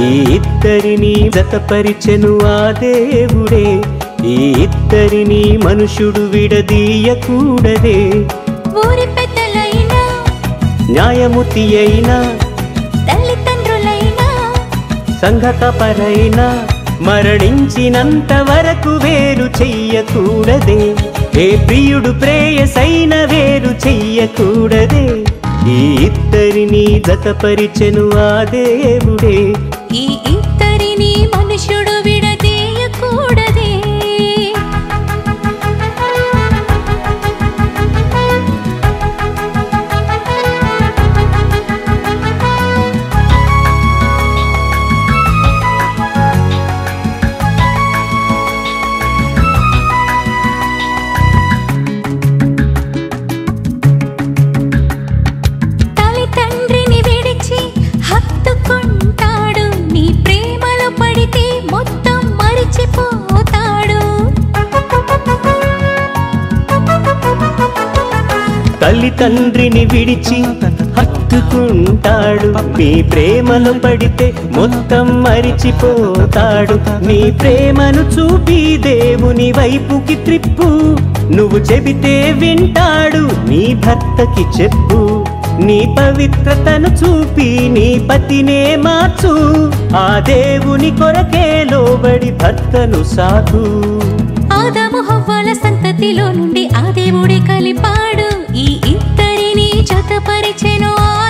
ఈ ఇద్దరిని జతపరిచెను ఆ దేవుడే, ఈ ఇద్దరిని మనుషుడు విడదీయకూడదే. ఊరి పెద్దలైనా న్యాయమూర్తి అయినా తల్లిదండ్రులైనా సంఘతపరైనా మరణించినంత వరకు వేరు చెయ్యకూడదే. ఏ ప్రియుడు ప్రేయసైన వేరు చెయ్యకూడదే. ఈ ఇద్దరిని జతపరిచెను ఆ దేవుడే, ఈ ఇద్దరిని మనుషుడు విడదీయకూడదే. తల్లిదండ్రిని విడిచి హత్తుకుంటాడు, నీ ప్రేమలో పడితే మొత్తం మరిచిపోతాడు. తల్లిదండ్రిని విడిచి హత్తుకుంటాడు, నీ ప్రేమలో పడితే మొత్తం మరిచిపోతాడు. నీ ప్రేమను చూపి దేవుని వైపుకి త్రిప్పు, నువ్వు చెబితే వింటాడు నీ భర్తకి చెప్పు. నీ పవిత్రతను చూపి నీ పతినే మార్చు, ఆ దేవుని కొరకే లోబడి భర్తను సాకు. ఆదాము హవ్వల సంతతిలో నుండి ఆ దేవుడే కలిపాడు, ఈ ఇద్దరిని జతపరిచెను ఆ